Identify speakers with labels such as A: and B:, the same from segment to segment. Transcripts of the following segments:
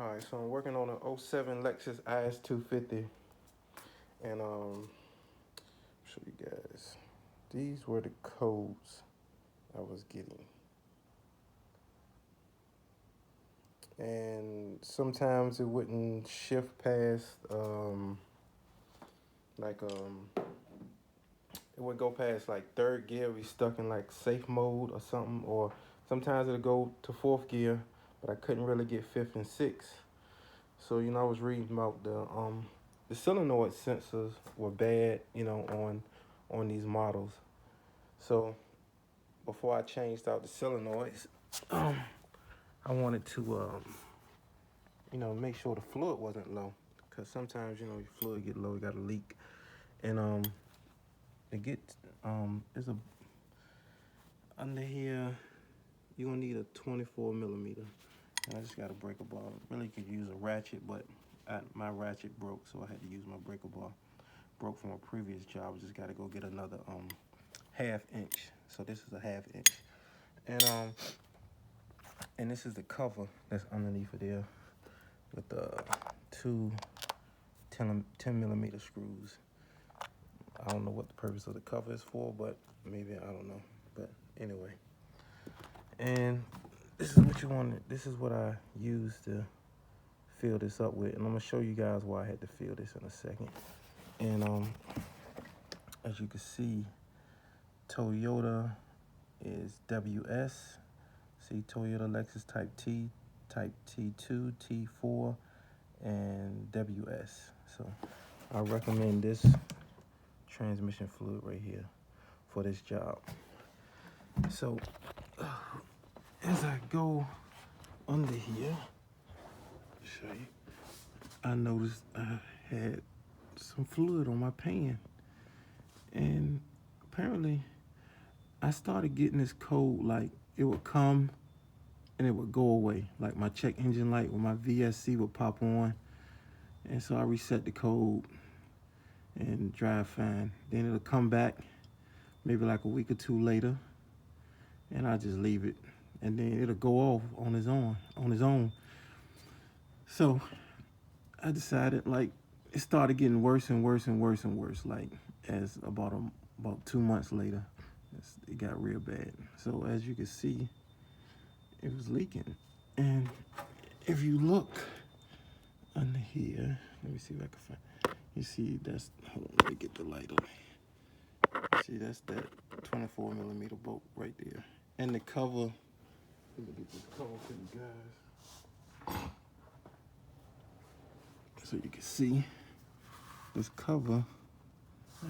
A: Alright, so I'm working on an '07 Lexus IS 250, and show you guys. These were the codes I was getting, and sometimes it wouldn't shift past like it would go past like third gear. We stuck in like safe mode or something, or sometimes it'll go to fourth gear, but I couldn't really get fifth and sixth. So I was reading about the solenoid sensors were bad, on these models. So before I changed out the solenoids, I wanted to make sure the fluid wasn't low, because sometimes your fluid get low, you got a leak, and it gets it's a under here. You're gonna need a 24 millimeter. And I just got a breaker bar. Really could use a ratchet, but my ratchet broke, so I had to use my breaker bar. Broke from a previous job. I just got to go get another half inch. So this is a half inch, and this is the cover that's underneath of there with the two 10 millimeter screws. I don't know what the purpose of the cover is for, but maybe I don't know. But anyway, and this is what you want. This is what I used to fill this up with, and I'm gonna show you guys why I had to fill this in a second. And as you can see, Toyota is WS. See, Toyota, Lexus Type T, Type T2, T4, and WS. So I recommend this transmission fluid right here for this job. So as I go under here, show you, I noticed I had some fluid on my pan, and apparently I started getting this code, like it would come and it would go away, like my check engine light with my VSC would pop on, and so I reset the code and drive fine. Then it'll come back maybe like a week or two later, and I just leave it, and then it'll go off on its own. So I decided, like, it started getting worse and worse and worse and worse. Like, as about 2 months later, it got real bad. So as you can see, it was leaking. And if you look under here, let me see if I can find. You see, hold on, let me get the light on. See, that's that 24 millimeter bolt right there. And the cover, let me get this cover for you guys. So you can see, this cover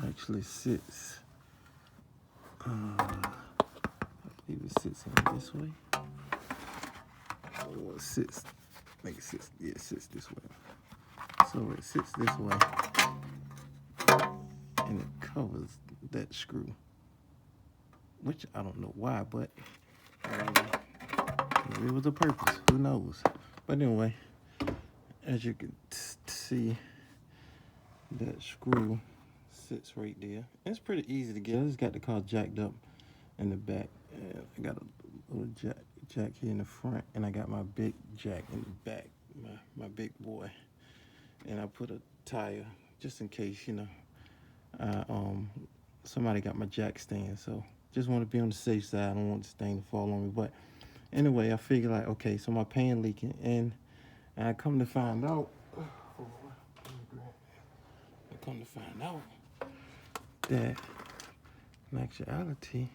A: actually sits, I believe it sits in this way. Or it sits, it sits this way. So it sits this way, and it covers that screw, which I don't know why, but maybe it was a purpose, who knows. But anyway, as you can see, that screw sits right there. It's pretty easy to get. I just got the car jacked up in the back, and I got a little jack here in the front, and I got my big jack in the back, my big boy. And I put a tire just in case, somebody got my jack stand. So just want to be on the safe side. I don't want this thing to fall on me. But anyway, I figured, like, okay, so my pan leaking, and I come to find out, that in actuality,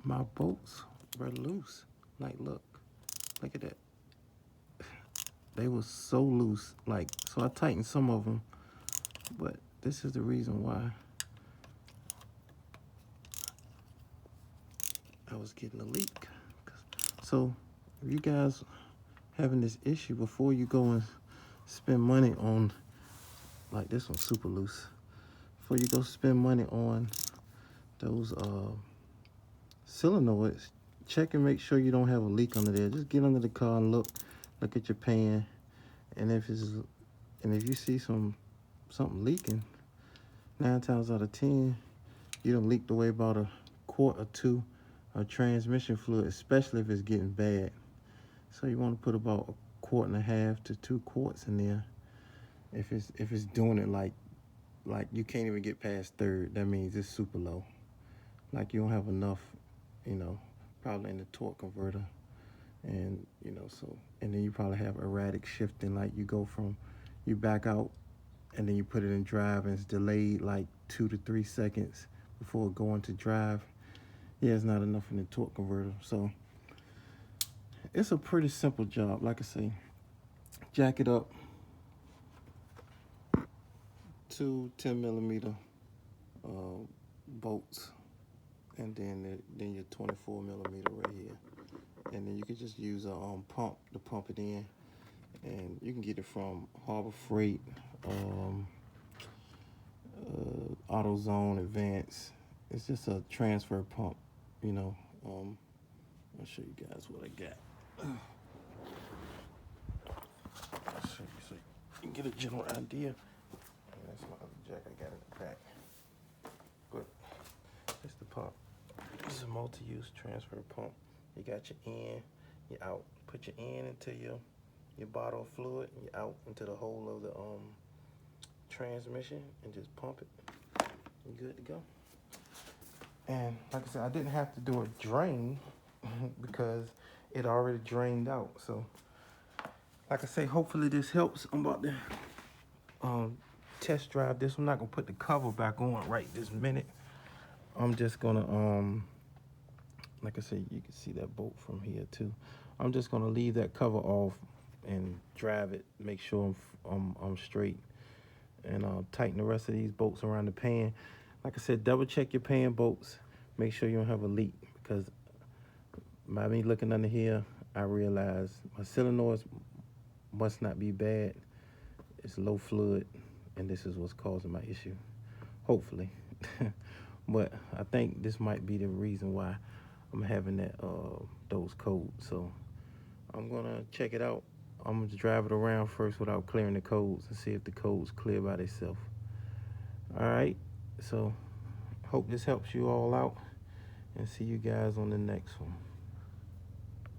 A: my bolts were loose. Like, look at that. They were so loose. Like, so I tightened some of them, but this is the reason why I was getting a leak. So if you guys having this issue, before you go and spend money on, like, this one's super loose, before you go spend money on those solenoids, check and make sure you don't have a leak under there. Just get under the car and look at your pan, and if you see something leaking, 9 times out of 10, you don't leaked away about a quart or two of transmission fluid, especially if it's getting bad. So you want to put about 1.5 to 2 quarts in there. If it's doing it like you can't even get past third, that means it's super low. Like you don't have enough, you know, probably in the torque converter. And, you know, so, and then you probably have erratic shifting, like you back out and then you put it in drive and it's delayed like 2 to 3 seconds before it go into drive. Yeah, it's not enough in the torque converter. So it's a pretty simple job. Like I say, jack it up to 10mm bolts, and then your 24mm right here. And then you can just use a pump to pump it in, and you can get it from Harbor Freight, AutoZone, Advance. It's just a transfer pump, you know. I'll show you guys what I got. I'll show you so you can get a general idea. And that's my other jack I got in the back. But it's the pump. It's a multi-use transfer pump. You got your in, your out. Put your in into your bottle of fluid, and you're out into the hole of the transmission, and just pump it. You're good to go. And like I said, I didn't have to do a drain because it already drained out. So like I say, hopefully this helps. I'm about to test drive this. I'm not gonna put the cover back on right this minute. I'm just gonna like I said, you can see that bolt from here too. I'm just gonna leave that cover off and drive it, make sure I'm straight, and tighten the rest of these bolts around the pan. Like I said, double check your pan bolts. Make sure you don't have a leak, because by me looking under here, I realized my solenoids must not be bad. It's low fluid, and this is what's causing my issue, hopefully. But I think this might be the reason why I'm having that those codes. So I'm gonna check it out. I'm gonna drive it around first without clearing the codes and see if the codes clear by themselves. All right, so hope this helps you all out, and see you guys on the next one.